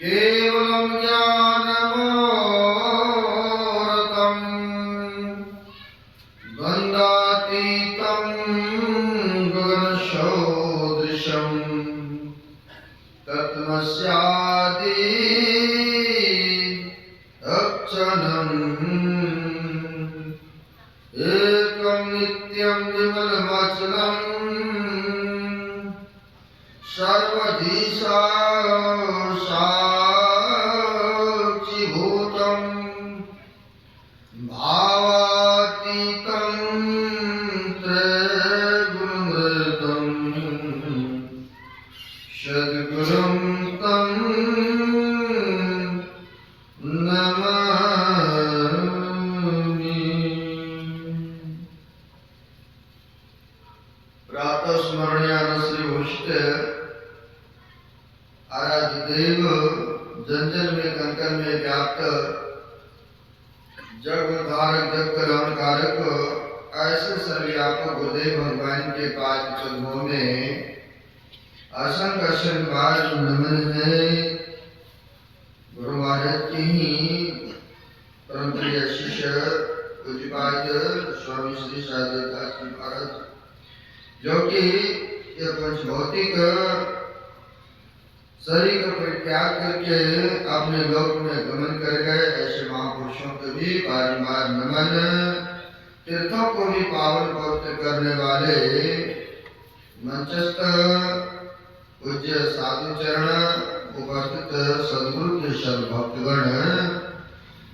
केवलं ज्ञानमूर्तं द्वन्द्वातीतं गगनसदृशं तत्त्वमस्यादि अक्षरम् एकं नित्यं विमलमचलं सर्वधी साक्षिभूतं भावातीतं त्रैगुणमृतं सद्गुरुं तं नमामि। प्रातः स्मरणीयान श्री वशिष्ठ आराध्य देव जंजल में कंकन में व्याप्त जग धारक जग कल्याण कारक ऐसे सर्वव्यापक गुरुदेव भगवान के पाद चरणों में असंख्य असंख्य बार नमन है। गुरु महाराज की ही परम प्रिय शिष्य पूज्यपाद स्वामी श्री साधुदास जी महाराज जो कि यह पंचभौतिक शरीर का परित्याग करके अपने लोक में गमन कर गए, ऐसे महापुरुषों को भी बारंबार नमन। तीर्थों को भी पावन पवित्र करने वाले मंचस्थ पूज्य साधु चरण उपस्थित सदगुरु के सर्वभक्तगण,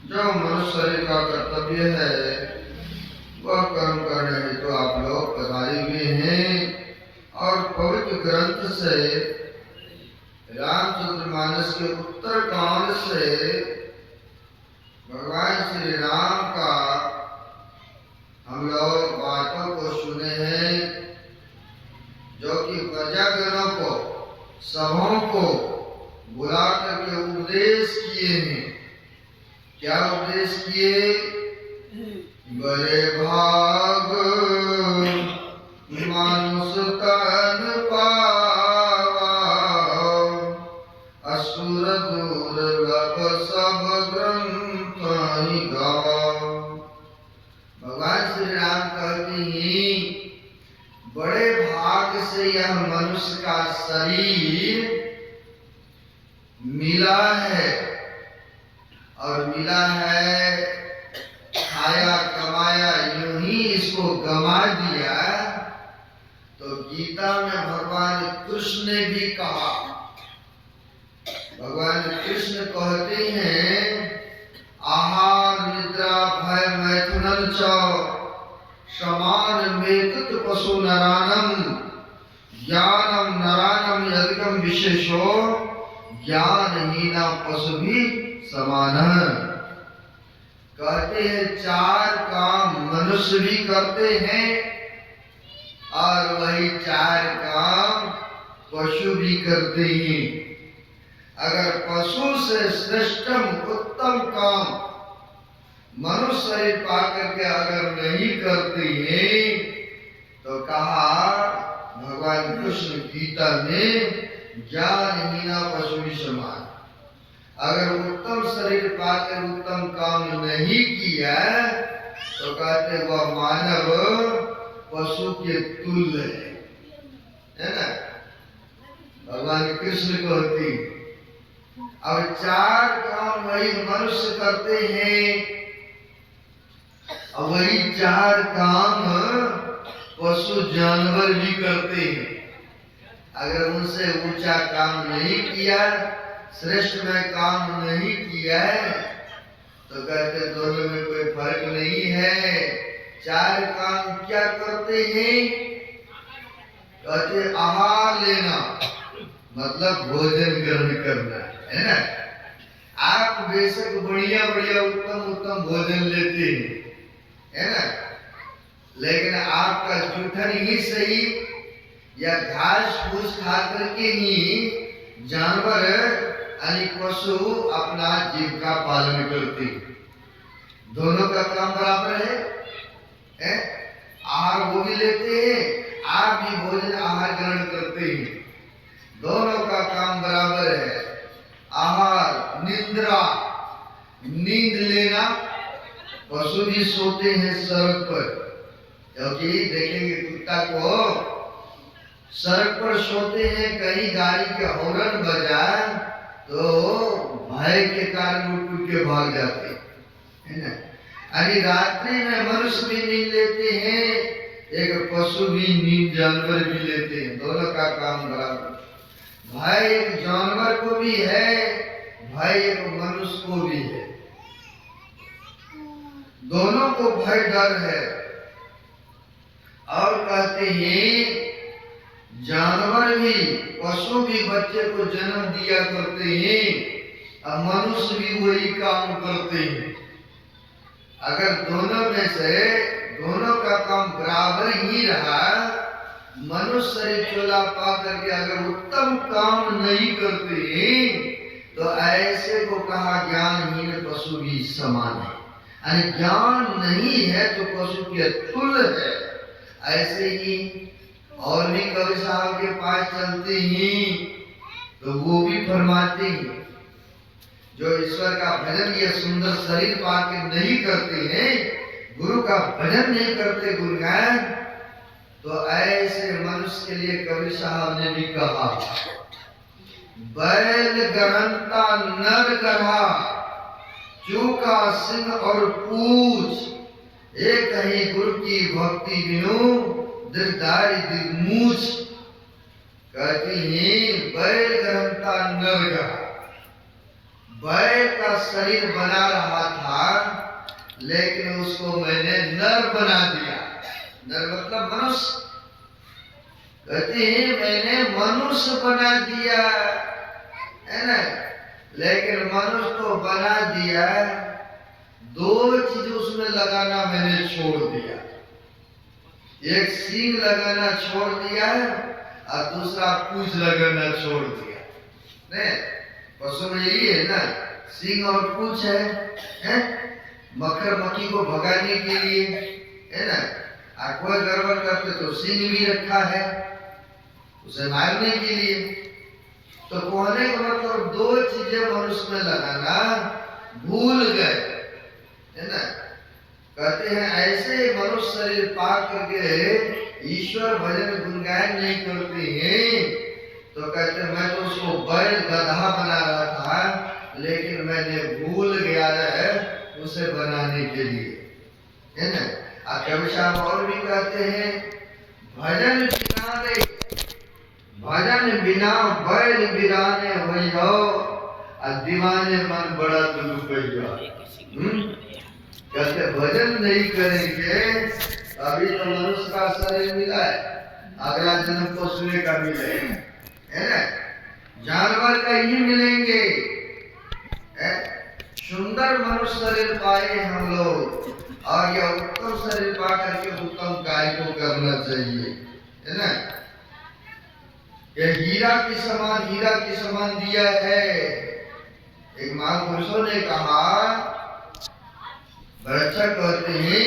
जो मनुष्य शरीर का कर्तव्य है वह कर्म करने में तो आप लोग पधारे हुए हैं और पवित्र ग्रंथ से रामचंद्रमानस के उत्तरकांड से भगवान श्री राम का हम लोग बातों को सुने हैं, जो कि प्रजागणों को सभाओं को बुला करके उपदेश किए हैं। क्या उपदेश किए? बड़े भाग मानुष तन पावा, असुर दुर्लभ सब ग्रंथ गावा। भगवान श्री राम कहते हैं बड़े भाग से यह मनुष्य का शरीर मिला है, और मिला है खाया कमाया यूं ही इसको गमा दिया। तो गीता में भगवान कृष्ण ने भी कहा, भगवान कृष्ण कहते हैं आहार निद्रा भय मैथुनम च समान मेतत पशु नरानम ज्ञानम नरानम यदिकम विशेषो ज्ञानहीना पशु भी समान। कहते हैं चार काम मनुष्य भी करते हैं और वही चार काम पशु भी करते हैं। अगर पशु से श्रेष्ठम उत्तम काम मनुष्य शरीर पाकर के अगर नहीं करते हैं तो कहा भगवान कृष्ण गीता में ज्ञानहीना पशु भी समान। अगर उत्तम शरीर पाकर उत्तम काम नहीं किया तो कहते वह मानव पशु के तुल्य है ना। भगवान कृष्ण कहते अब चार काम वही मनुष्य करते हैं, और वही चार काम पशु जानवर भी करते हैं। अगर उनसे ऊंचा काम नहीं किया, श्रेष्ठ में काम नहीं किया तो कहते दोनों में कोई फर्क नहीं है। चार काम क्या करते हैं? कहते आहार लेना मतलब भोजन ग्रहण करना है ना। आप बेशक बढ़िया बढ़िया उत्तम उत्तम भोजन लेते हैं है ना, लेकिन आपका जूठन ही सही या घास फूस खा करके ही जानवर यानी पशु अपना जीविका पालन करते हैं। दोनों का काम बराबर है? आहार वो भी लेते हैं, आप भी भोजन आहार ग्रहण करते हैं, दोनों का काम बराबर है। आहार नींद लेना, पशु भी सोते हैं सड़क पर, क्योंकि देखेंगे कुत्ता को सड़क पर सोते हैं, कहीं गाड़ी के हॉर्न बजाए तो भय के कारण उठ के भाग जाते है ना। अरे रात्रि में मनुष्य भी नींद लेते हैं, एक पशु भी नींद, जानवर भी लेते हैं, दोनों का काम बराबर। भय एक जानवर को भी है, भय एक मनुष्य को भी है, दोनों को भय डर है। और कहते हैं जानवर भी, पशु भी बच्चे को जन्म दिया करते हैं और मनुष्य भी वही काम करते हैं। अगर दोनों में से दोनों का काम बराबर ही रहा, मनुष्य शरीर चोला पा करके अगर उत्तम काम नहीं करते हैं तो ऐसे को कहा ज्ञानहीन पशु भी समान है। यानी ज्ञान नहीं है तो पशु की तुल्य है। ऐसे ही और भी कवि साहब के पास चलते हैं तो वो भी फरमाते हैं, जो ईश्वर का भजन ये सुंदर शरीर पाके नहीं करते हैं, गुरु का भजन नहीं करते, गुणगान, तो ऐसे मनुष्य के लिए कवि साहब ने भी कहा, बैल गहनता नर गढ़ा, चूका सिंह और पूछ, एक ही गुरु की भक्ति बिनु दिलदारी दिलमूछ। कहती हैं बैल गहनता नर गढ़ा, बैल का शरीर बना रहा था लेकिन उसको मैंने नर बना दिया। नर मतलब मनुष्य। कहते हैं मैंने मनुष्य बना दिया, है ना, लेकिन मनुष्य को बना दिया, दो चीज उसमें लगाना मैंने छोड़ दिया। एक सींग लगाना छोड़ दिया और दूसरा पूंछ लगाना छोड़ दिया। नहीं, पशु में यही है ना, सींग और पूंछ है? मक्खर मक्खी को भगाने के लिए, है ना। कोई गड़बड़ करते तो सींग भी रखा है उसे मारने के लिए। तो कहने का मतलब दो चीजें मनुष्य में लगाना भूल गए, है ना। कहते हैं ऐसे मनुष्य शरीर पा करके ईश्वर भजन गुणगान नहीं करते हैं, तो कहते मैं तो उसको बैल गधा बना रहा था लेकिन मैंने भूल गया है उसे बनाने के लिए, है ना। कवि साहब और भी कहते हैं भजन बिना रे, भजन बिना बैल बिराने हो दीवाने मन बड़ा दुलुपैया। कहते भजन नहीं करेंगे अभी तो मनुष्य का शरीर मिला है, अगला जन्म पशु का मिलेगा, है ना, जानवर का ही मिलेंगे। सुंदर मनुष्य शरीर पाए हम लोग और यह उत्तम शरीर पा करके उत्तम कार्य को करना चाहिए, है ना। यह हीरा की समान दिया है। एक महापुरुषों ने कहा, बच्चा कहते हैं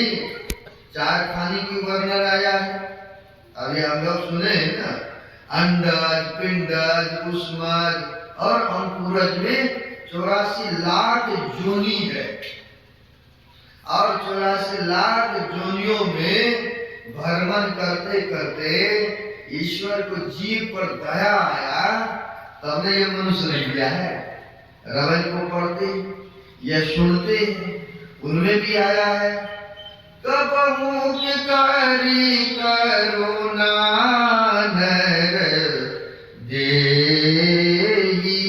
चार खाने की वर्णन आया है, अभी हम लोग सुने हैं ना, अंडज, पिंडज, उष्मज और अंकुरज में 84 लाख जोनी है और 84 लाख जोनियों में भ्रमण करते करते ईश्वर को जीव पर दया आया, तब ने ये मनुष्य नहीं दिया है। रवल को पढ़ते या सुनते उनमें भी आया है, कबहू के करी करुणा नर देही,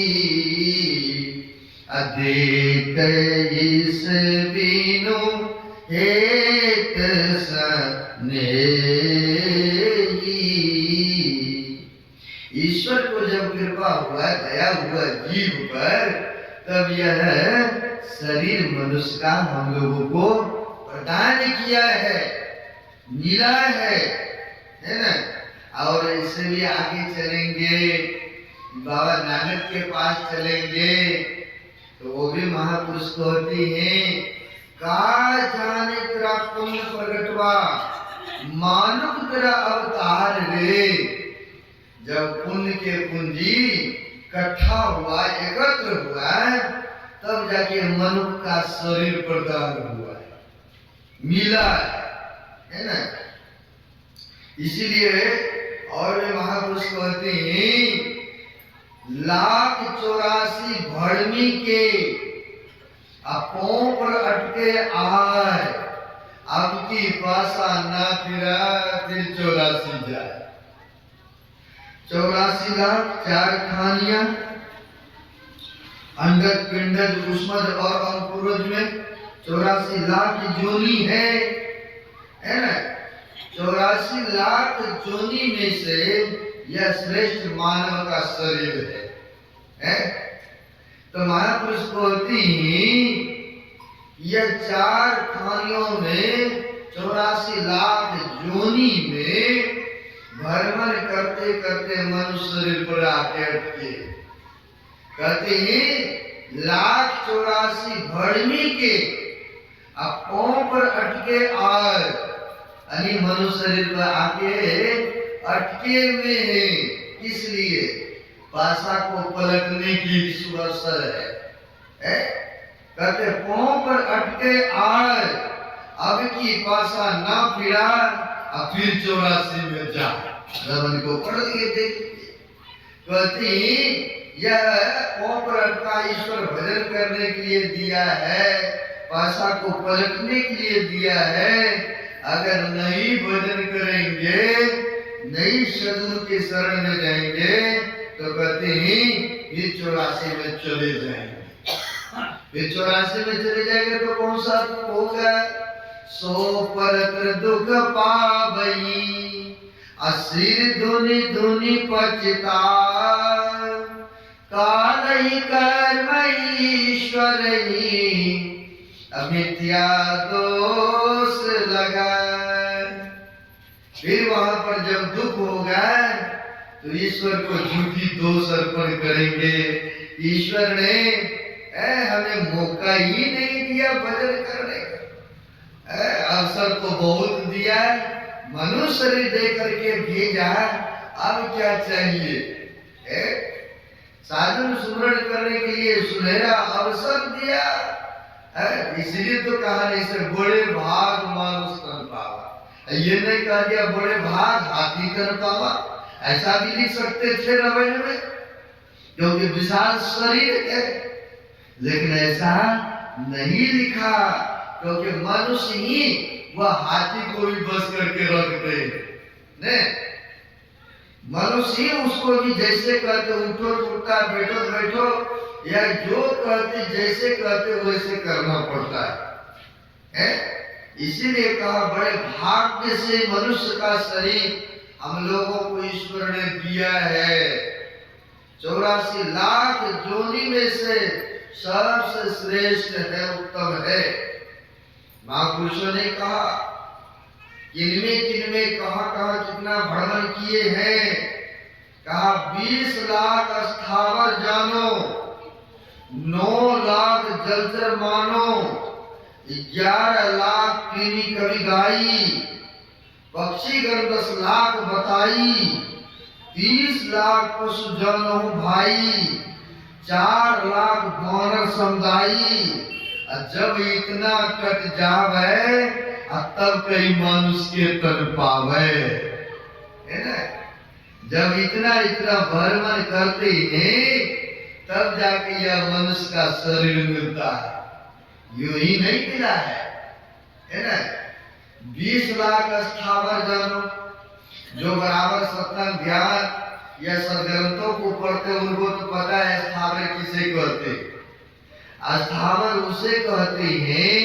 अदेत इस बिनु हेत सनेही। ईश्वर को जब कृपा हुआ, दया हुआ जीव पर, तब यह शरीर मनुष्य का हम लोगों को प्रदान किया है, मिला है ना। और इससे भी आगे चलेंगे, बाबा नानक के पास चलेंगे तो वो भी महापुरुष कहते हैं, का जाने तेरा पुण्य प्रगटवा मानव तेरा अवतार रे। जब पुण्य के पूंजी इकट्ठा हुआ, एकत्र हुआ, तब जाके मनुष्य का शरीर प्रदान हुआ है, मिला है ना। इसीलिए और वे महापुरुष कहते हैं 1,84 भड़मी के पांव पर अटके आए, आपकी पासा ना फिरा फिर 84 जाए। 84 लाख 4 खानियां अंडज पिंडज उष्मज और अंकुरज में 84 लाख की जोनी है ना। 84 लाख जोनी में से यह श्रेष्ठ मानव का शरीर है? तो महापुरुष कहती यह 4 खानियों में 84 लाख जोनी में भ्रमण करते करते मनुष्य शरीर पर आके अटके। कहते हैं 1,84 भड़मी के पांव पर अटके आए, यानी मनुष्य शरीर पर आके अटके हुए हैं। इसलिए पासा को पलटने की सुअवसर है? कहते पांव पर अटके आए, अब की पासा ना फिरा और फिर 84 में जा। रमन को पढ़ लिए देखिए। कहती यह पांव पर अटका ईश्वर भजन करने के लिए दिया है, पासा को पलटने के लिए दिया है। अगर नहीं भजन करेंगे, नहीं सदगुरु के शरण में जाएंगे तो कहते हैं ये 84 में चले जाएंगे। फिर 84 में चले जाएंगे तो कौन सा होगा? सो परत्र दुख पावई, असिर धुनि धुनि पचिता, कालहि कर्म ईश्वरहि, अमिथ्या दोष लगा। फिर वहां पर जब दुख होगा तो ईश्वर को झूठी दोष अर्पण करेंगे। ईश्वर ने हमें मौका ही नहीं दिया भजन करने का, अवसर तो बहुत दिया, मनुष्य शरीर दे करके भेजा, अब क्या चाहिए? साधन सुमरण करने के लिए सुनहरा अवसर दिया, इसलिए तो कहा नहीं से बड़े भाग मानुष कर पावा। ये नहीं कहा दिया बड़े भाग हाथी कर पावा, ऐसा भी लिख सकते थे रामायण में, क्योंकि विशाल शरीर है। लेकिन ऐसा नहीं लिखा, क्योंकि मनुष्य ही वह हाथी को भी बस करके रखते हैं। मनुष्य ही उसको भी जैसे कहते उठो तो उठता, बैठो तो बैठो, या जो कहते जैसे कहते वैसे करना पड़ता है? इसीलिए कहा बड़े भाग्य से मनुष्य का शरीर हम लोगों को ईश्वर ने दिया है। 84 लाख जोनी में से सबसे श्रेष्ठ है, उत्तम है। महापुरुषों ने कहा किनमें कहाँ कितना भ्रमण किए हैं। कहा 20 लाख स्थावर जानो, 9 लाख जलचर मानो, 11 लाख पीनी कवि गाई, पक्षी गण 10 लाख बताई, 30 लाख पशु जानो भाई, 4 लाख वानर समुदाई। जब इतना कट जावे तब कई मानुष के तन पावे, है ना। जब इतना भ्रमण करते हैं तब जाके यह मनुष्य का शरीर मिलता है, यूं ही नहीं मिला है ना। 20 लाख स्थावर जानो, जो बराबर सत्संग ध्यान या सदग्रंथों को पढ़ते उनको तो पता है स्थावर किसे कहते हैं। स्थावर उसे कहते हैं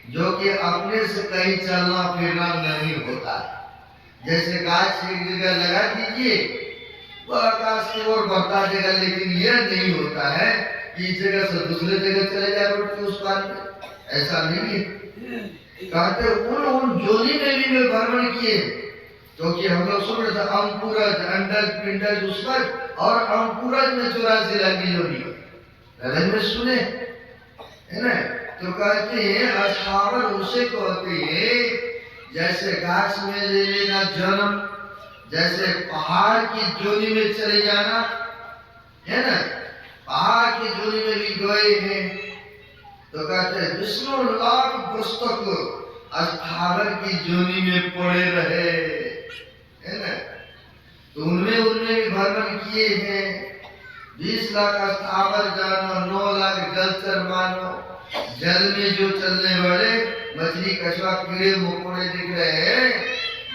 जो कि अपने से कहीं चलना फिरना नहीं होता है। जैसे गाछ एक जगह लगा दीजिए, वह आकाश की ओर बढ़ता जाएगा, लेकिन यह नहीं होता है कि इस जगह से दूसरे जगह चले जाए रोड के उस पार में, ऐसा नहीं है। कहते उन जोनी में भी वे भ्रमण किए, क्योंकि हम लोग सुन रहे थे अंकुरज अंडज पिंडज उष्मज, और अंकुरज में 84 लाख की जोनी में सुने, है ना। तो कहते हैं स्थावर उसे कहते हैं जैसे गाछ में ले लेना जन्म, जैसे पहाड़ की जोनी में चले जाना, है ना। पहाड़ की जोनी में भी गए हैं, तो कहते हैं विष्णु लाख पुस्तक स्थावर की जोनी में पड़े रहे, है ना। तो उनमें भी भ्रमण किए हैं। 20 लाख स्थावर जानवर, 9 लाख जलचर मानव, जल में जो चलने वाले मछली कछुआ कीड़े मकोड़े दिख रहे हैं,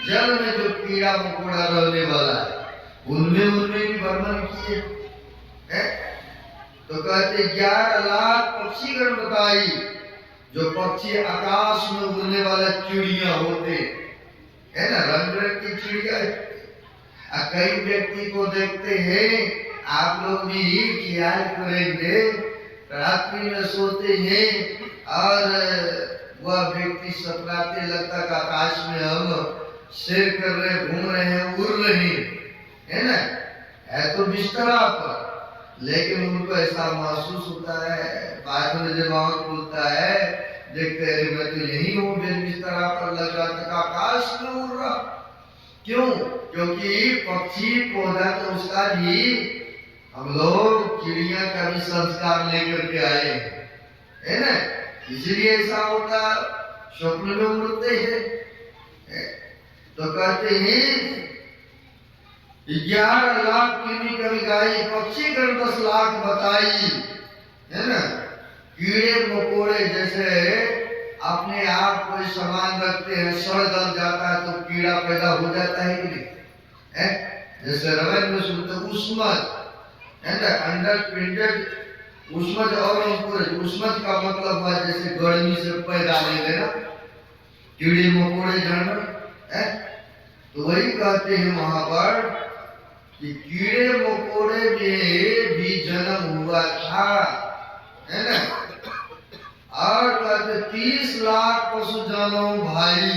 जल में जो कीड़ा मकोड़ा रहने वाला है उनमें भी भ्रमण किए हैं। तो कहते 11 लाख पक्षीगण बताई, जो पक्षी आकाश में उड़ने वाला चिड़िया होते है ना, रंग बिरंग की चिड़िया। कई व्यक्ति को देखते हैं, आप लोग भी ख्याल करेंगे, रात्रि में सोते हैं और वह व्यक्ति सपनाते लगता है आकाश में हम सैर कर रहे, घूम रहे हैं, उड़ रहे है ना, है तो बिस्तरा पर, लेकिन उनको ऐसा महसूस होता है। बाद में जब आंख खुलता है देखते हैं मैं तो यही हूँ, बिस्तरा पर लग रहा था आकाश में उड़ रहा। क्यों? क्योंकि पक्षी पौधा तो उसका भी हम लोग चिड़िया का भी संस्कार लेकर के आए है ना, इसलिए ऐसा होता, स्वप्न में उड़ते हैं। तो कहते हैं 11 लाख किमी कभी गाई, पक्षीगण 10 लाख बताई, है ना। कीड़े मकोड़े जैसे अपने आप कोई सामान रखते हैं, सड़ गल जाता है तो कीड़ा पैदा हो जाता है कि नहीं, है? जैसे रवैन में सुनते उष्मज, है ना, अंडर प्रिंटेड उष्मज और अंकुरज। उष्मज का मतलब हुआ जैसे गर्मी से पैदा ले लेना, कीड़े मकोड़े जानवर है। तो वही कहते हैं वहां पर कि कीड़े मकोड़े में भी जन्म हुआ था, है ना। और कहते 30 लाख पशु जानो भाई।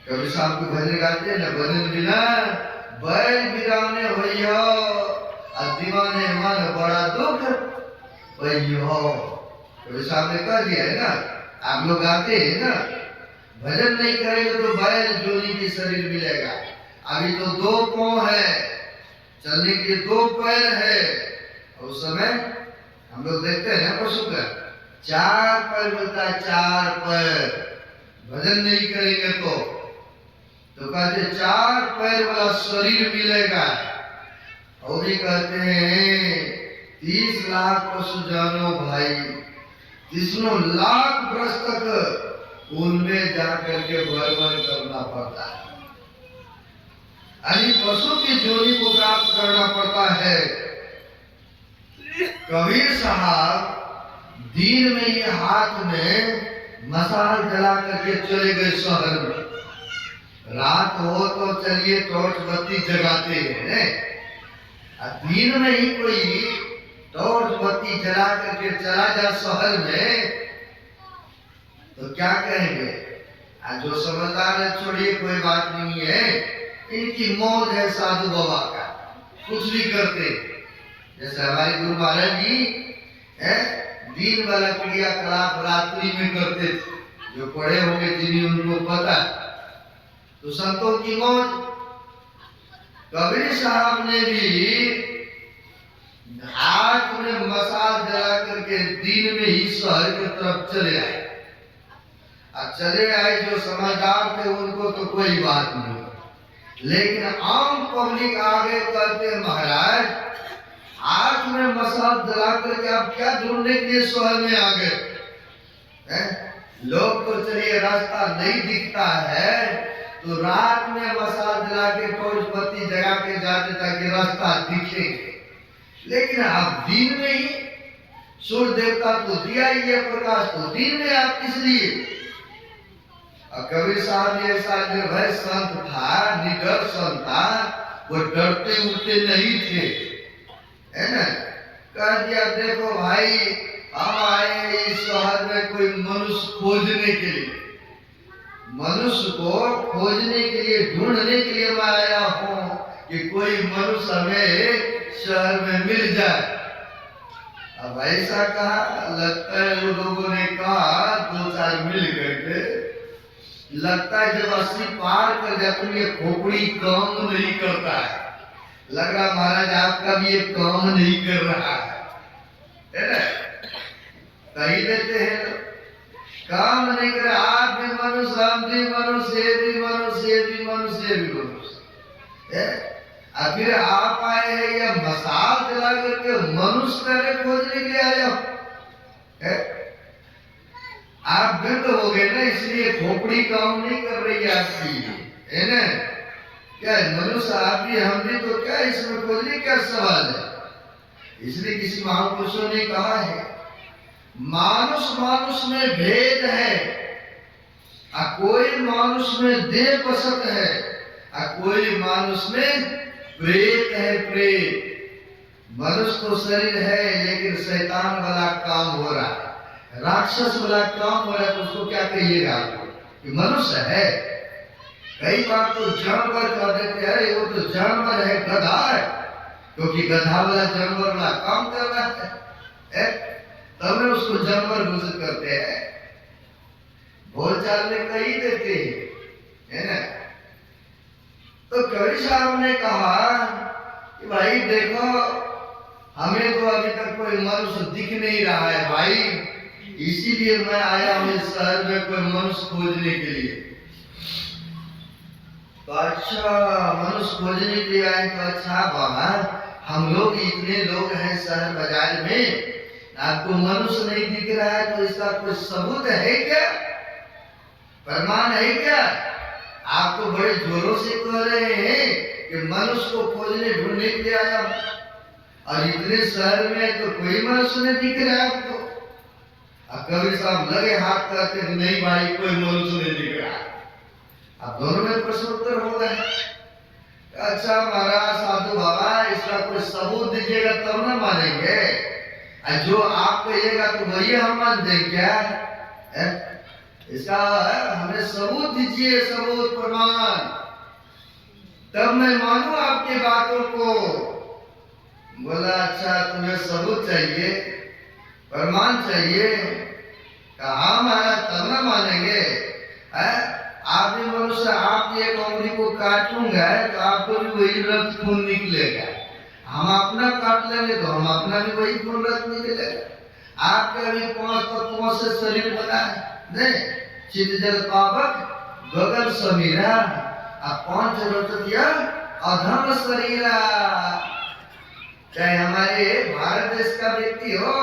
कभी शाम को भजन गाते हैं ना, भजन बिना बैल बिराने भैया दीवाने मन बड़ा दुख भैया। कभी शाम ने कह दिया है ना, आप लोग गाते हैं ना, भजन नहीं करेंगे तो बैल जोनी की शरीर मिलेगा। अभी तो 2 पांव है, चलने के लिए 2 पैर है, और उस समय हम लोग देखते हैं ना पशु का 4 पैर मिलता है, 4 पैर। भजन नहीं करेंगे तो कहते 4 पैर वाला शरीर मिलेगा। और भी कहते हैं 30 लाख पशु जानो भाई, 30 लाख वर्ष तक उनमें जाकर के भ्रमण करना पड़ता है, यानी पशु की जोनी को प्राप्त करना पड़ता है। कबीर साहब दिन में ही हाथ में मसाल जला करके चले गए शहर में। रात हो तो चलिए टॉर्च बत्ती जगाते हैं, दिन में ही कोई टॉर्च बत्ती जला करके चला जा शहर में तो क्या कहेंगे? जो समझदार है छोड़िए, कोई बात नहीं है, इनकी मौज है साधु बाबा का, कुछ भी करते। जैसे हमारे गुरु महाराज जी है, दिन वाला क्रियाकलाप रात्रि में करते थे, जो पढ़े होंगे जिन्हें उनको पता। तो संतों की मौज। कबीर साहब ने भी हाथ में मसाल जला करके दिन में ही शहर की तरफ चले आए। चले आए जो समझदार थे उनको तो कोई बात नहीं, लेकिन आम पब्लिक आगे कहते महाराज हाथ में मसाल जला करके आप क्या ढूंढने के लिए शहर में आ गए? लोग तो चलिए रास्ता नहीं दिखता है तो रात में मसाल जला के टॉर्च बत्ती जगा के जाते ताकि रास्ता दिखे, लेकिन आप दिन में ही सूर्य देवता तो दिया ही है प्रकाश, तो दिन में आप किस लिए? कबीर साहब ये ऐसा निर्भय संत था, निडर संत था, वो डरते उठते नहीं थे, है ना। कह दिया देखो भाई हम आए इस शहर में कोई मनुष्य खोजने के लिए, मनुष्य को खोजने के लिए, ढूंढने के लिए मैं आया हूँ कि कोई मनुष्य हमें शहर में मिल जाए। अब ऐसा कहा, लगता है वो लोगों ने कहा 2-4 मिल करके, लगता है जब 80 पार कर जाते ये खोपड़ी काम नहीं करता है, लग रहा महाराज आपका भी ये काम नहीं कर रहा है ना। कही देते हैं लोग, काम नहीं करे, आप भी मनुष्य, हम भी मनुष्य, ये भी मनुष्य, ये भी मनुष्य, ये भी मनुष्य। फिर आप आए हैं या मसाल चला करके मनुष्य करे खोजने के लिए आए हो। आप वृद्ध हो गए ना, इसलिए खोपड़ी काम नहीं कर रही है आपकी, है ना। क्या मनुष्य आप भी हम भी, तो क्या इसमें खोजने क्या सवाल है। इसलिए किसी महापुरुषों ने कहा है, मानुष मानुष में भेद है, कोई मानुष में देह पसंद है, कोई मानुष में प्रेत है, प्रेत। मनुष्य तो शरीर है, लेकिन शैतान वाला काम हो रहा है, राक्षस वाला काम हो रहा है, तो उसको क्या कहिएगा आपको कि मनुष्य है। कई बार तो जानवर कह देते हैं, वो तो जानवर है, गधा है, क्योंकि गधा वाला जानवर वाला काम कर रहा है, तब में उसको जानवर घोषित करते हैं। बोलचाल में कही देते हैं, है ना। तो कवि साहब ने कहा कि भाई देखो, हमें तो अभी तक कोई मनुष्य दिख नहीं रहा है भाई, इसीलिए मैं आया हूं इस शहर में कोई मनुष्य खोजने के लिए। तो अच्छा, मनुष्य खोजने के लिए आए तो अच्छा बाबा, हम लोग इतने लोग हैं शहर बाजार में, आपको मनुष्य नहीं दिख रहा है, तो इसका कोई सबूत है क्या, प्रमाण है क्या। आप तो बड़े जोरों से कह रहे हैं कि मनुष्य को खोजने ढूंढने के लिए आया, और इतने शहर में तो कोई मनुष्य नहीं दिख रहा है आपको। अब कवि साहब लगे हाथ करते, नहीं भाई कोई मनुष्य नहीं दिख रहा है। अब दोनों में प्रश्न उत्तर हो गए। अच्छा महाराज साधु बाबा, इसका कोई सबूत दीजिएगा तब ना मानेंगे, जो आप कहिएगा तो वही हम मान देंगे क्या है? इसका हमें सबूत दीजिए, सबूत प्रमाण, तब मैं मानूं आपकी बातों को। बोला अच्छा, तुम्हें सबूत चाहिए, प्रमाण चाहिए? कहा महाराज तब ना मानेंगे। आप भी मनुष्य, आपकी एक उंगली को काटूंगा तो आपको भी वही रक्त खून निकलेगा, हम अपना काट लेंगे तो हम अपना भी वही खून रक्त निकलेगा। आपका भी 5 तत्वों से शरीर बना है, नहीं चित जल पावक गगन समीरा, 5 रतिया अधम शरीरा। चाहे हमारे भारत देश का व्यक्ति हो,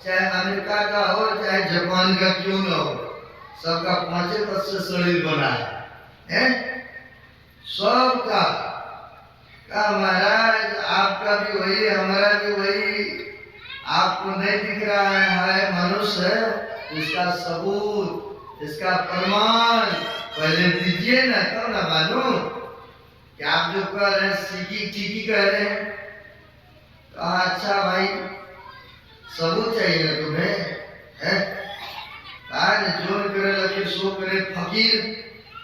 चाहे अमेरिका का हो, चाहे जापान का क्यों न हो, सबका 5 तत्व से शरीर बना है, सबका। महाराज आपका भी वही, हमारा भी वही, आपको नहीं दिख रहा है मनुष्य, इसका सबूत, इसका प्रमाण पहले दीजिए ना, तब ना मालूम। क्या आप जो कह रहे हैं सीखी ठीकी कह रहे हैं। कहा अच्छा भाई सबूत चाहिए ना तुम्हें, है? जोर करे लगे सो करे फकीर,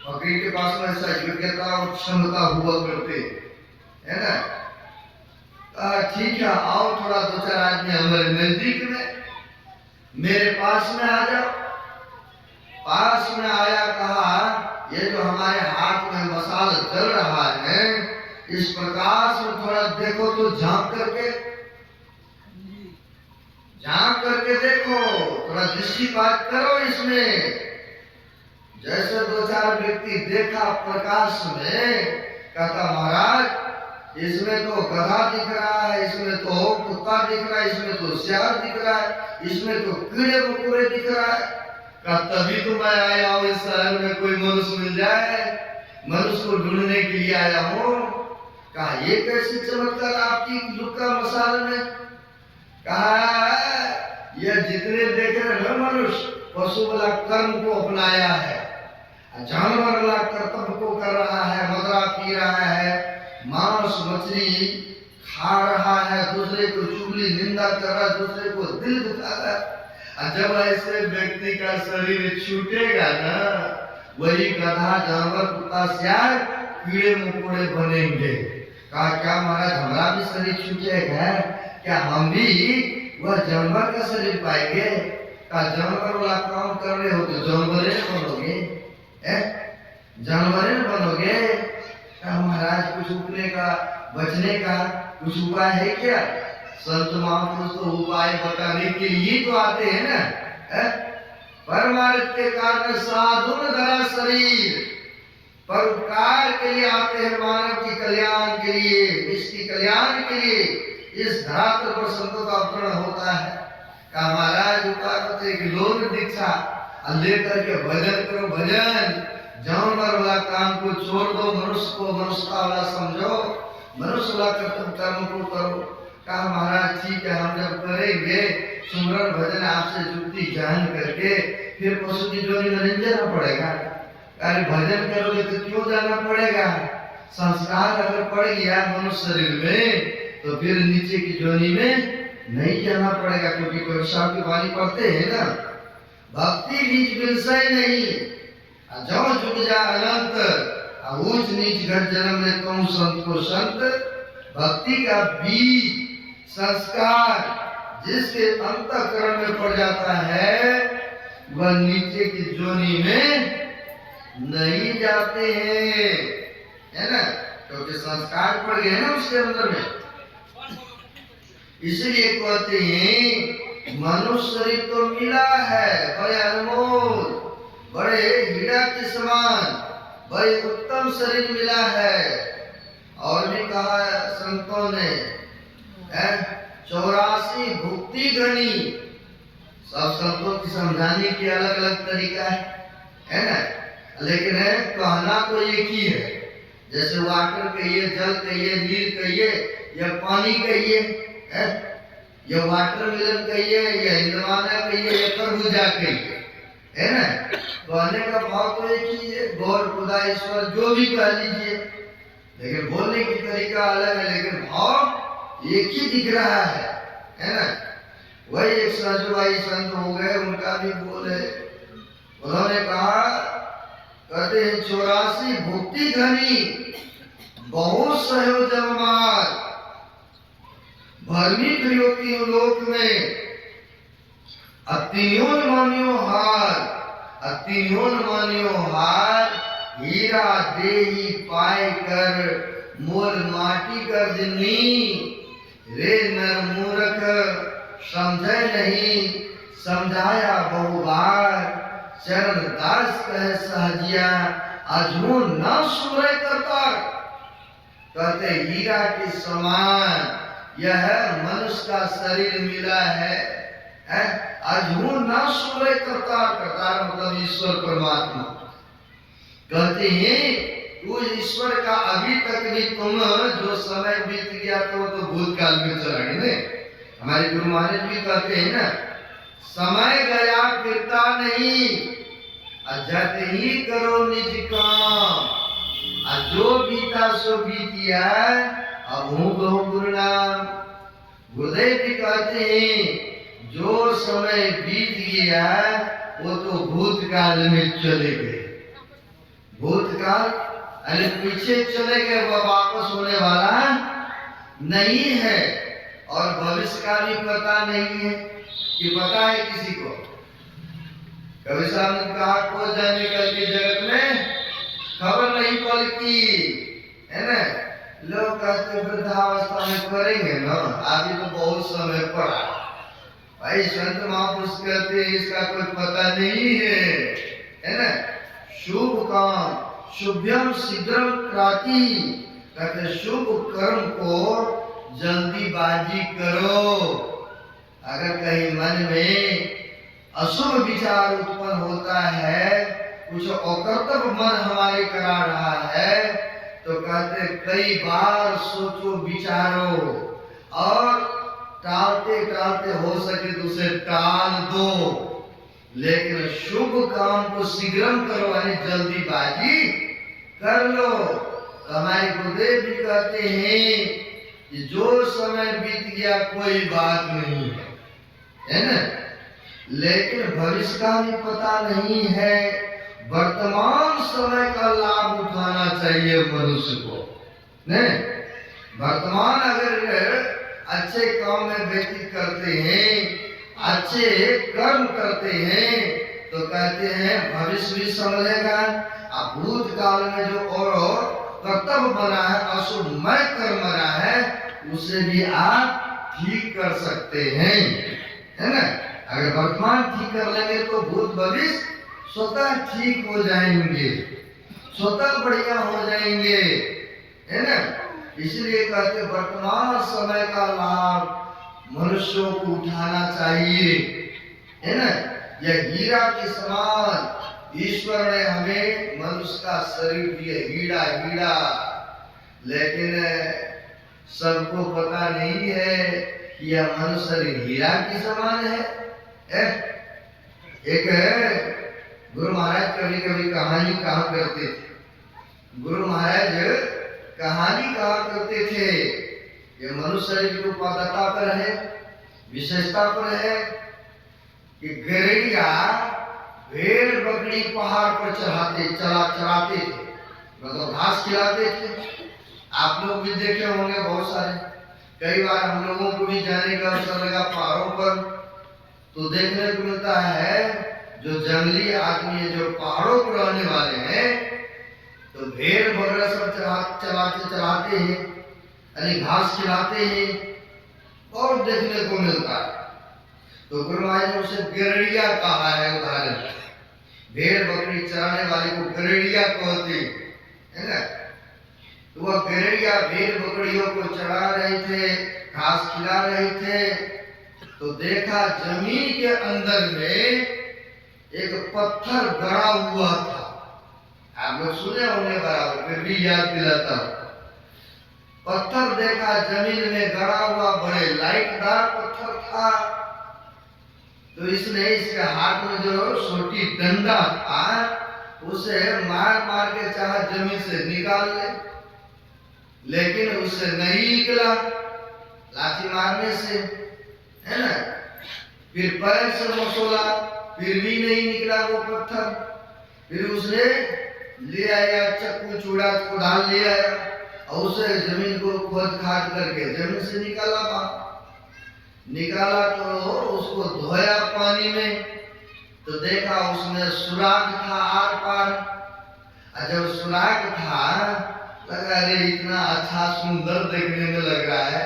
फकीर के पास में ऐसा योग्यता और क्षमता हुआ करते, है ना। ठीक है, आओ थोड़ा 2-4 आदमी हमारे नजदीक में, मेरे पास में आ जाओ। पास में आया, कहा ये जो हमारे हाथ में मसाल जल रहा है, इस प्रकाश में थोड़ा देखो तो, झांक करके देखो, थोड़ा दृष्टिपात करो इसमें। जैसे 2-4 व्यक्ति देखा प्रकाश में, कहता महाराज इसमें तो गधा दिख रहा है, इसमें तो कुत्ता दिख रहा है, इसमें तो सियार दिख रहा है, इसमें तो कीड़े मकोड़े दिख रहा है। कहा तभी तो मैं आया हूँ इस शहर में, कोई मनुष्य मिल जाए, मनुष्य को ढूंढने के लिए आया हूँ। कहा ये कैसे चमत्कार आपकी दुख का मसाल में। कहा यह जितने देख रहे हैं मनुष्य, पशु वाला कर्म को अपनाया है, जानवर वाला कर्तव्य को कर रहा है, मदरा पी रहा है, मांस मछली खा रहा है, दूसरे को चुगली निंदा कर रहा है, दूसरे को दिल दुखा रहा है। जब ऐसे व्यक्ति का शरीर छूटेगा ना, वही गधा जानवर कुत्ता सियार कीड़े मकोड़े बनेंगे। कहा क्या महाराज हमारा भी शरीर छूटेगा, क्या हम भी वह जानवर का शरीर पाएंगे? कहा जानवर वाला काम कर रहे हो तो जानवरे बनोगे, जानवरे बनोगे। कहा महाराज कुछ उठने का बचने का कुछ उपाय है क्या? संत महापुरुष तो उपाय बताने के लिए तो आते हैं ना, परमार्थ के कारण साधुन धरा शरीर, परोपकार के लिए आते हैं, मानव की कल्याण के लिए, इसकी कल्याण के लिए इस धरातल पर संतों का अवतरण होता है। कहा महाराज उपाय एक लोक दीक्षा लेकर के भजन करो, भजन जानवर वाला काम को छोड़ दो, मनुष्य को मनुष्यता वाला समझो, मनुष्य वाला कर्म को करो। कहा महाराज ठीक है, हम जब करेंगे सुमरन भजन आपसे जुक्ति ज्ञान करके फिर पशु की जोनी में नहीं जाना पड़ेगा। अरे भजन करोगे तो क्यों जाना पड़ेगा? संस्कार अगर पड़ गया मनुष्य शरीर में तो फिर नीचे की जोनी में नहीं जाना पड़ेगा, क्योंकि परीक्षा की वाणी पढ़ते हैं ना, भक्ति बीच विषय नहीं, जो जुग जा अनंत, ऊंच नीच घट जन्म ले तुम संत को संत। भक्ति का बीज संस्कार जिसके अंतःकरण में पड़ जाता है वह नीचे की जोनी में नहीं जाते हैं, है ना, क्योंकि संस्कार पड़ गए ना उसके अंदर में। इसलिए कहते हैं मनुष्य शरीर तो मिला है बड़े अनमोल, बड़े हीरा के समान, बड़े उत्तम शरीर मिला है। और भी कहा संतों ने 84 भुक्ति घनी, सब संतों की समझाने की अलग अलग तरीका है ना, लेकिन है कहना तो एक ही है। जैसे वाटर कहिए, जल कहिए, नीर कहिए या पानी कहिए, या वाटर मिलन कहिए या इंद्रवाना कहिए या खरबूजा कहिए, है ना, कहने का भाव तो एक ही है, गौर खुदा ईश्वर जो भी कह लीजिए, लेकिन बोलने की तरीका अलग है, लेकिन भाव एक ही दिख रहा है ना। वही एक सहजवाई संत हो गए, उनका भी बोल है, उन्होंने कहा कहते हैं 84 भुक्ति घनी बहुत सहो जगमार, भरमी प्रियोति लोक में अतियोन मानियो हार, अतियोन मानियो हार, हीरा देही पाए कर मोल माटी कर दिनी, रे नर मूर्ख समझे नहीं समझाया बहु बार, चरण दास कहे सहजिया अजो न सुरे करता। कहते हीरा के समान यह मनुष्य का शरीर मिला है, अजो न सुरे करता, करता मतलब ईश्वर परमात्मा। कहते हैं उस ईश्वर का अभी तक भी तुम जो समय बीत गया तो भूतकाल में चला गए। हमारे गुरु महाराज भी कहते हैं ना, समय गया फिरता नहीं, अजत ही करो निज काम, जो बीता सो बीतिया अब हूँ कहो गुरु नाम। गुरुदेव भी कहते हैं जो समय बीत गया वो तो भूतकाल में चले गए, भूतकाल अरे पीछे चले गए, वह वापस होने वाला नहीं है, और भविष्य का भी पता नहीं है कि पता है किसी को। कवि साहब ने कहा को जाने कल के जगत में खबर नहीं पलकी, है ना। लोग कहते वृद्धावस्था में करेंगे ना, अभी तो बहुत समय पड़ा। भाई संत महापुरुष कहते हैं इसका कोई पता नहीं है ना। शुभ काम शुभ्यम शीघ्रम क्राति, कहते शुभ कर्म को जल्दीबाजी करो। अगर कहीं मन में अशुभ विचार उत्पन्न होता है, कुछ अकर्तव्य मन हमारे करा रहा है, तो कहते कई बार सोचो विचारो और टालते टालते हो सके तो उसे टाल दो, लेकिन शुभ काम को शीघ्रम करो, यानी जल्दीबाजी कर लो। तो हमारे गुरुदेव भी कहते हैं कि जो समय बीत गया कोई बात नहीं है ना, लेकिन भविष्य का भी पता नहीं है। वर्तमान समय का लाभ उठाना चाहिए मनुष्य को, नहीं? वर्तमान अगर अच्छे काम में व्यतीत करते हैं, अच्छे कर्म करते हैं, तो कहते हैं भविष्य भी संभलेगा। अब भूतकाल में जो और कर्तव्य बना है, अशुभमय कर्म बना है, उसे भी आप ठीक कर सकते हैं, है ना। अगर वर्तमान ठीक कर लेंगे तो भूत भविष्य स्वतः ठीक हो जाएंगे, स्वतः बढ़िया हो जाएंगे, है ना। इसलिए कहते वर्तमान समय का लाभ मनुष्यों को उठाना चाहिए, है ना। यह हीरा के समान ईश्वर ने हमें मनुष्य का शरीर दिया, हीरा हीरा, लेकिन सबको पता नहीं है कि यह मनुष्य हीरा के समान है। एक गुरु महाराज कभी कभी कहानी कहा करते थे। गुरु महाराज कहानी कहा करते थे, ये मनुष्य शरीर की उपादता पर है, विशेषता पर है कि गैरिया भेड़ बकरी पहाड़ पर चराते थे, मतलब घास खिलाते थे। आप लोग भी देखे होंगे बहुत सारे, कई बार हम लोगों को भी जाने का अवसर लगा पहाड़ों पर, तो देखने को मिलता है जो जंगली आदमी है, जो पहाड़ों पर रहने वाले हैं, तो भेड़ बकरा सब चलाते हैं, यानी घास खिलाते हैं, और देखने को मिलता है। तो गुरु महाराज ने उसे गैरिया कहा है, उदाहरण। भेड़ बकरी चराने वाले को गैरिया कहते है ना। तो वह गैरिया भेड़ बकरियों को चरा रहे थे, घास खिला रहे थे, तो देखा जमीन के अंदर में एक पत्थर गड़ा हुआ था। आप लोग सुने होंगे बराबर, फिर भी याद दिलाता हूं। पत्थर देखा जमीन में गड़ा हुआ, बड़े लाइटदार पत्थर था। तो इसने इसके हाथ में जो छोटी डंडा था, उसे मार मार के चाहा जमीन से निकाल ले, लेकिन उससे नहीं निकला, लाठी मारने से, है ना। फिर पैर से मसोला, फिर भी नहीं निकला वो पत्थर। फिर उसने ले आया चक्कू चूड़ा कुदाल ले आया और उसे जमीन को खोद खाद करके जमीन से निकाला तो उसको धोया पानी में, तो देखा उसमें सुराग था आर पार। और जब सुराग था, लगा अरे इतना अच्छा सुंदर देखने में लग रहा है,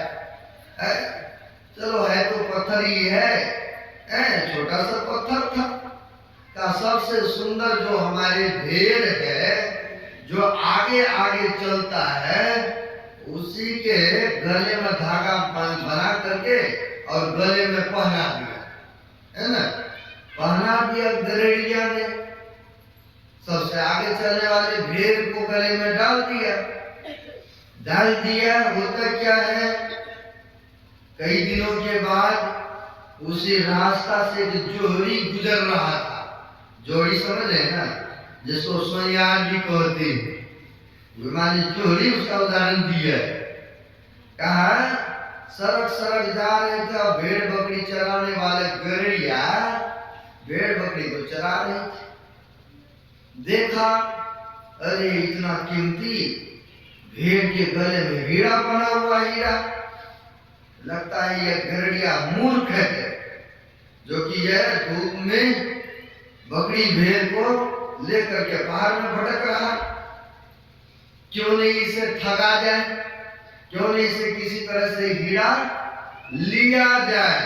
चलो है तो पत्थर ही है, छोटा सा पत्थर था। का सबसे सुंदर जो हमारे भेड़ है, जो आगे आगे चलता है, उसी के गले में धागा बना करके और गले में पहना दिया, है ना। पहना दिया गैरिया ने, सबसे आगे चलने वाले भेड़ को गले में डाल दिया। होता क्या है, कई दिनों के बाद उसी रास्ता से एक जोड़ी गुजर रहा था। जोड़ी समझ है ना, जिसको सोयार भी कहते हैं, जोड़ी उसका उदाहरण दिया है। कहा सड़क जा रहे थे, भेड़ बकरी चराने वाले गैरिया भेड़ बकरी को चरा रहे थे। देखा अरे इतना कीमती भेड़ के गले में हीरा बना हुआ, हीरा। लगता है यह गैरिया मूर्ख है, जो कि यह धूप में बकरी भेड़ को लेकर के पहाड़ में भटक रहा। क्यों नहीं इसे ठगा जाए, क्यों नहीं इसे किसी तरह से हीरा लिया जाए,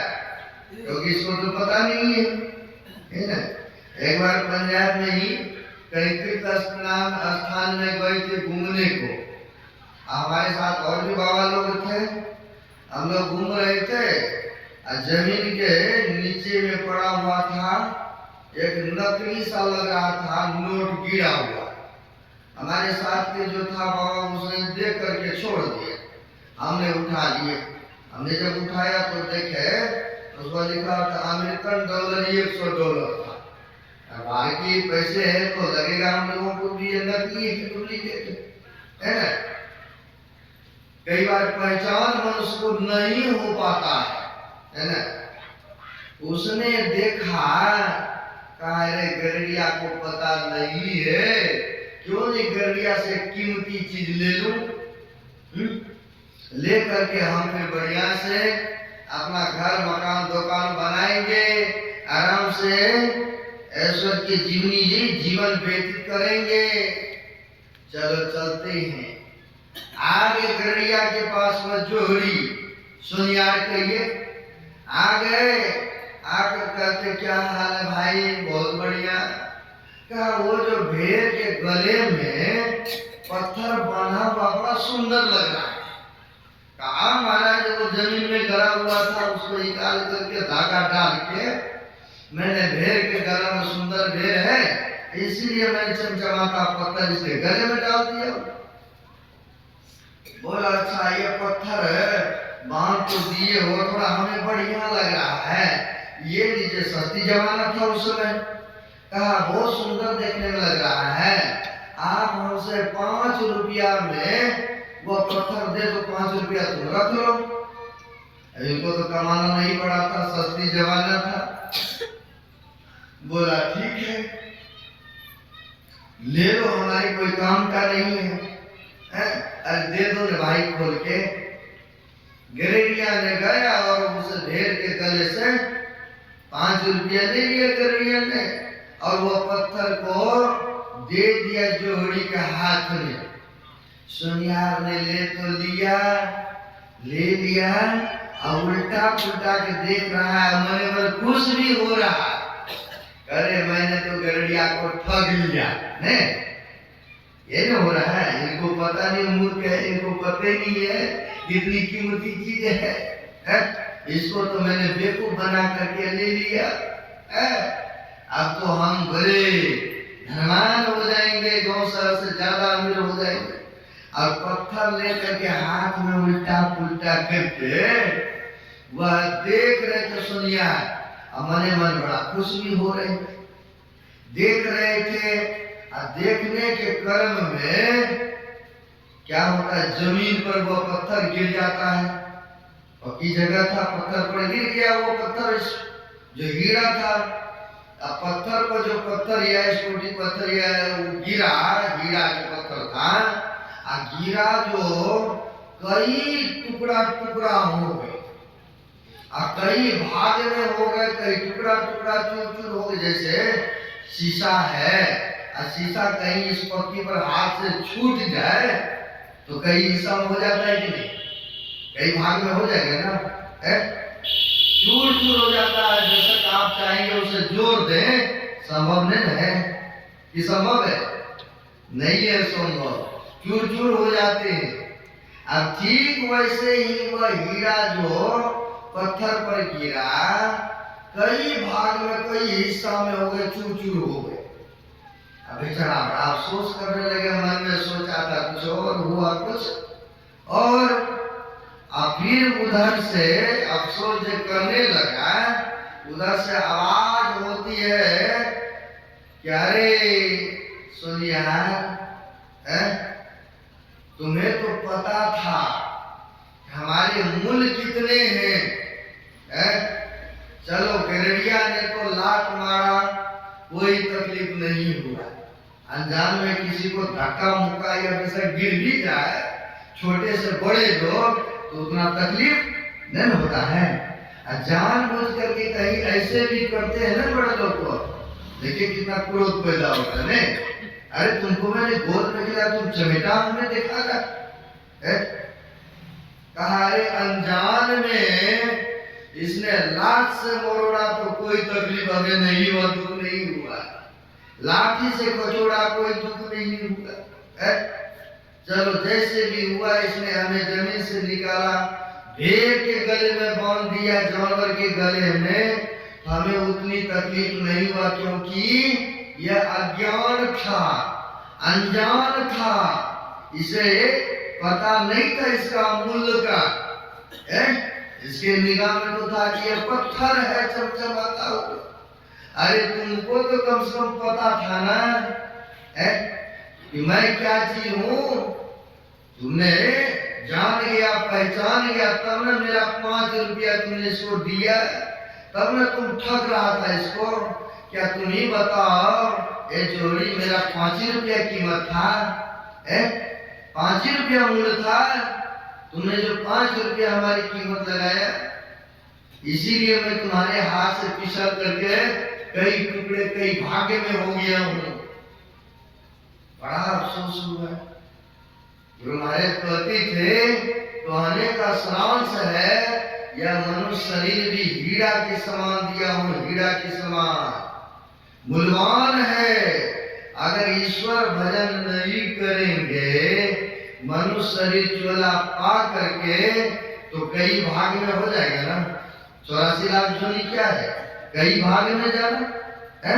क्योंकि इसको तो पता नहीं है ना। एक बार पंजाब में ही कहीं तीर्थ स्थान में गए थे घूमने को, हमारे साथ और भी बाबा लोग थे। हम लोग घूम रहे थे, जमीन के नीचे में पड़ा हुआ था एक नकली सा लग रहा था नोट गिरा हुआ। हमारे साथ के जो था बाबा, उसने देख करके छोड़ दिया, हमने उठा लिए। हमने जब उठाया तो देखे उसको लिखा था अमेरिकन डॉलर, $100 था। बाकी पैसे है तो लगेगा हम लोगों को भी ये नकली है, डुप्लीकेट है ना। कई बार पहचान मनुष्य को नहीं हो पाता है ना। उसने देखा, कहा अरे गैरिया को पता नहीं है, क्यों नहीं गैरिया से कीमती चीज ले लूं। ले करके हम फिर बढ़िया से अपना घर मकान दुकान बनाएंगे, आराम से ऐश्वर्य की जीवन व्यतीत करेंगे। चलो चलते हैं। आगे गैरिया के पास में जोड़ी सुनियार कहिए आ गए। आकर कहते क्या हाल है भाई? बहुत बढ़िया। कहा वो जो भेड़ के गले में पत्थर बना हुआ बड़ा सुंदर लग रहा है। कहा महाराज वो जमीन में गड़ा हुआ था उसको निकाल करके धागा डाल के मैंने भेड़ के गले में सुंदर भेड़ है इसीलिए मैंने चमचमाता पत्थर इसके गले में डाल दिया। बोला अच्छा ये पत्थर बांध तो दिए हो थोड़ा हमें बढ़िया लग रहा है ये लीजिए। सस्ती जमाना था उस समय। कहा बहुत सुंदर देखने में लग रहा है आप हमसे 5 रुपया में वो पत्थर दे दो 5 रुपया तुम रख लो। इनको तो कमाना नहीं पड़ा था सस्ती जमाना था। बोला ठीक है ले लो हमारी कोई काम का नहीं है अरे दे दो ने भाई खोल के। गिरैया ने गया और उस भेड़ के गले से 5 रुपया ले लिया गिरैया ने और वो पत्थर को दे दिया जोहड़ी के हाथ में। सुनियार ने ले लिया और उल्टा पुल्टा के देख रहा है मन में खुश भी हो रहा है। अरे मैंने तो गरड़िया को ठग लिया ने ये ना हो रहा है। इनको पता नहीं मूर्ख है इनको पता ही नहीं है कितनी कीमती चीज है इसको तो मैंने बेवकूफ बना करके ले लिया। अब तो हम बड़े धनवान हो जाएंगे गांव शहर से ज्यादा अमीर हो जाएंगे। और पत्थर लेकर के हाथ में उल्टा पुल्टा करके वह देख रहे थे सुनिया मने मन बड़ा खुश भी हो रहे थे देख रहे थे। और देखने के क्रम में क्या होता है जमीन पर वो पत्थर गिर जाता है। पक्की जगह था पत्थर पर गिर गया वो पत्थर जो हीरा था। अब पत्थर पर जो पत्थर या छोटी पत्थर या गिरा हीरा जो पत्थर था गिरा जो कई टुकड़ा टुकड़ा हो गए कई भाग में हो गए कई टुकड़ा टुकड़ा चूर चूर हो गए। जैसे शीशा है शीशा कहीं इस पत्ती पर हाथ से छूट जाए तो कई हिस्सा में हो जाता है कि नहीं कई भाग में हो जाएगा ना चूर चूर हो जाता है। जैसे आप चाहेंगे उसे जोड़ दें संभव नहीं है कि संभव है नहीं है संभव चूर चूर हो जाते हैं। अब ठीक वैसे ही वह हीरा जो पत्थर पर गिरा कई भाग में कई हिस्सा में हो गए चूर चूर हो गए। अब बेचारा बड़ा अफसोस करने लगे मन में सोचा था कुछ और हुआ कुछ और फिर उधर से अफसोस जो करने लगा उधर से आवाज होती है कि अरे सुनिया तुम्हें तो पता था हमारे मूल कितने हैं चलो गिरैया ने तो लात मारा कोई तकलीफ नहीं हुआ। अनजान में किसी को धक्का मुक्का या वैसा गिर भी जाए छोटे से बड़े लोग तो उतना तकलीफ नहीं होता है। जानबूझ करके कहीं ऐसे भी करते हैं ना बड़े लोग को देखिए कितना क्रोध पैदा होता है। अरे तुमको मैंने गोद में खिलाया तुम चमेटा हमने देखा था कहा अरे अनजान में इसने लात से मोड़ा तो कोई तकलीफ हमें नहीं हुआ दुख नहीं हुआ लाठी से कचोड़ा कोई दुख नहीं हुआ चलो जैसे भी हुआ इसने हमें जमीन से निकाला भेड़ के गले में बांध दिया जानवर के गले में हमें उतनी तकलीफ नहीं हुआ क्योंकि यह अज्ञान था अनजान था इसे पता नहीं था इसका मूल्य का इसके निगाह में तो था कि यह पत्थर है चमचमाता हुआ। अरे तुमको तो कम से कम पता था ना कि मैं क्या चीज हूं तुमने जान गया पहचान गया तब ना मेरा 5 रुपया तुमने इसको दिया तब ना तुम ठग रहा था इसको। क्या तुम ही बताओ ये जोड़ी मेरा 5 रुपया कीमत था 5 रुपया मूल्य था तुमने जो 5 रुपया हमारी कीमत लगाया इसीलिए मैं तुम्हारे हाथ से पिसल करके कई टुकड़े कई भागे में हो गया हूं। बड़ा अफसोस हुआ। गुरु महाराज कहते थे कहने का सारांश है, यह मनुष्य शरीर भी हीरा के समान दिया हूं, हीरा के समान मूल्यवान है। अगर ईश्वर भजन नहीं करेंगे, मनुष्य शरीर चोला पा करके तो कई भाग में हो जाएगा ना। 84 लाख जोनी क्या है? कई भाग में जाना है,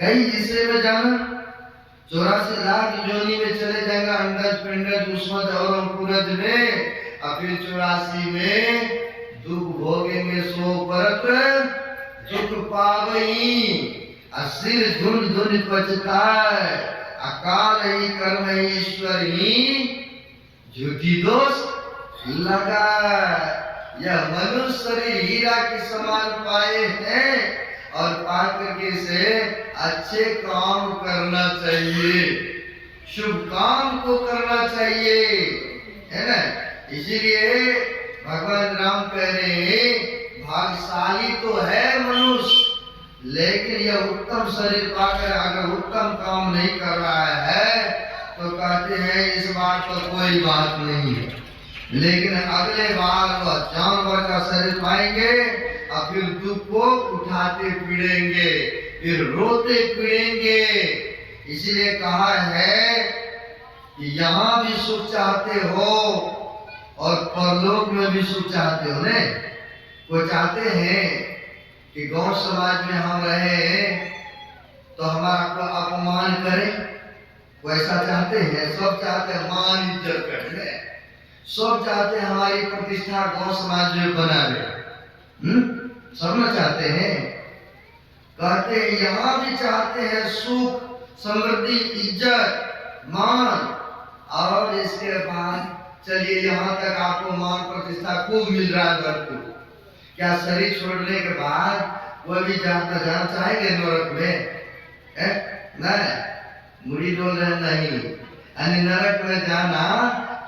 कई हिस्से में जाना। 84 लाख जोनी में चले जाएगा, अंडज पिंडज उस्मत और अंकुरज में। और फिर 84 में दुख भोगेंगे सो परत दुख पावई। सिर झुंड धुन पचताय, अकाल ही कर्म ईश्वर ही झूठी दोष लगा। यह मनुष्य शरीर हीरा के समान पाए हैं और पाकर के से अच्छे काम करना चाहिए, शुभ काम को करना चाहिए, है ना। इसीलिए भगवान राम कह रहे हैं, भाग्यशाली तो है मनुष्य, लेकिन यह उत्तम शरीर पाकर अगर उत्तम काम नहीं कर रहा है तो कहते हैं इस बार तो कोई बात नहीं है, लेकिन अगले बार वह जानवर का शरीर पाएंगे और फिर दुख को उठाते पीड़ेंगे, फिर रोते पीड़ेंगे। इसलिए कहा है कि यहाँ भी सुख चाहते हो और परलोक में भी सुख चाहते हो ने। वो चाहते हैं कि गौ समाज में हम रहे तो हमारा को अपमान करें, वैसा चाहते हैं। सब चाहते हैं मान इज्जत करने, सब चाहते हैं हमारी प्रतिष्ठा गौ समाज में बना ले, सब न चाहते हैं। कहते हैं यहाँ भी चाहते हैं सुख, समृद्धि, इज्जत, मान। और इसके बाद चलिए यहाँ तक आपको मान प्रतिष्ठा खूब मिल रहा है घर को, क्या शरीर छोड़ने के बाद वो भी जाना चाहेंगे नरक में? नहीं, मुड़ी डोल रहे नहीं। यानी नरक में जाना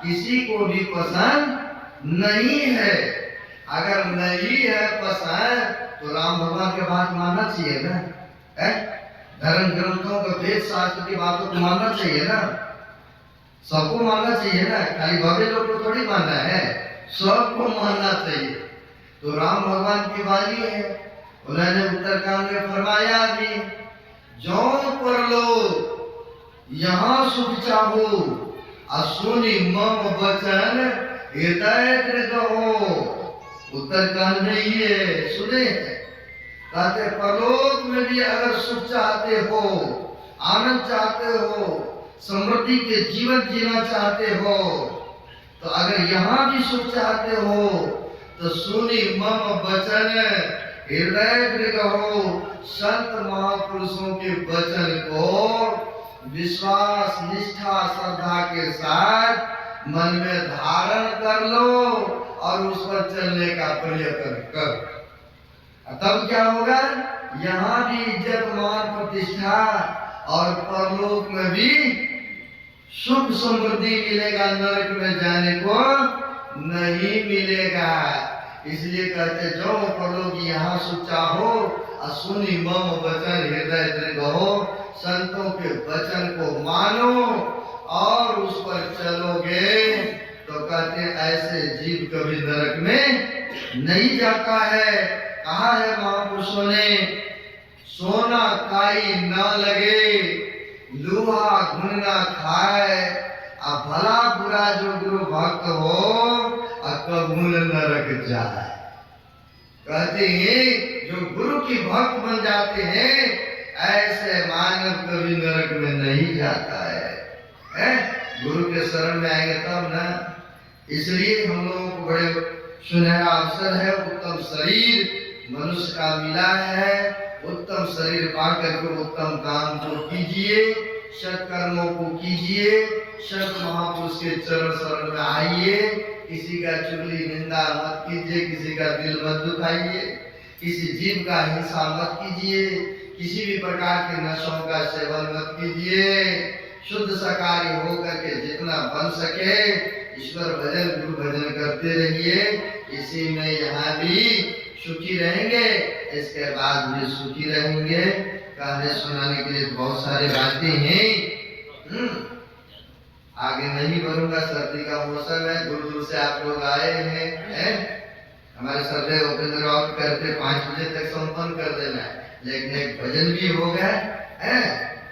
किसी को भी पसंद नहीं है। अगर नहीं है पसंद तो राम भगवान के बात मानना चाहिए ना, धर्म ग्रंथों को, वेद शास्त्र की बातों को मानना चाहिए ना, सबको मानना चाहिए ना, खाली भव्य लोग को थोड़ी मानना है, सबको मानना चाहिए। तो राम भगवान की वाणी है, उन्होंने उत्तरकांड में फरमाया भी, जौन पर लो यहाँ सुख चाहो असुनी मम वचन हृदय दृढ़। उत्तरकांड में ये सुने, कहते परलोक में भी अगर सुख चाहते हो, आनंद चाहते हो, समृद्धि के जीवन जीना चाहते हो, तो अगर यहाँ भी सुख चाहते हो तो सुनी मम वचन हृदय दृढ़ हो। संत महापुरुषों के वचन को विश्वास, निष्ठा, श्रद्धा के साथ मन में धारण कर लो और उस पर चलने का प्रयत्न कर। तब क्या होगा? यहाँ भी इज्जत, मान, प्रतिष्ठा और परलोक में भी सुख समृद्धि मिलेगा, नरक में जाने को नहीं मिलेगा। इसलिए कहते जो परलोक यहाँ सुख चाहो सुनी मम वचन हृदय दृढ़ हो। संतों के वचन को मानो और उस पर चलोगे तो कहते ऐसे जीव कभी नरक में नहीं जाता है। कहा है महापुरुषों ने, सोना काई न लगे, लोहा घुन न खाए, अब भला बुरा जो गुरु भक्त हो कबूल नरक जाए। कहते हैं जो गुरु की भक्त बन जाते हैं ऐसे मानव कभी नरक में नहीं जाता है? गुरु के शरण में आएंगे तब ना। इसलिए हम लोगों को बड़े सुनहरा अवसर है, उत्तम शरीर मनुष्य का मिला है। उत्तम शरीर पाकर के उत्तम काम को कीजिए, सत्कर्मों को कीजिए, सत महापुरुष के चरण शरण में आइए। किसी का चुगली निंदा मत कीजिए, किसी का दिल मत दुखाइए, किसी जीव का हिंसा मत कीजिए, किसी भी प्रकार के नशों का सेवन मत कीजिए। शुद्ध शाकाहारी होकर के जितना बन सके ईश्वर भजन, गुरु भजन करते रहिए। इसी में यहाँ भी सुखी रहेंगे, इसके बाद भी सुखी रहेंगे। कहने सुनाने के लिए बहुत सारी बातें हैं, आगे नहीं बढ़ूंगा, सर्दी का का मौसम है, दूर दूर से आप लोग आए हैं। हमारे श्रद्धेय उपेंद्र राउत करते 5 बजे तक संपन्न कर देना है, लेकिन एक भजन भी हो गया है,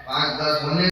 5-10 होने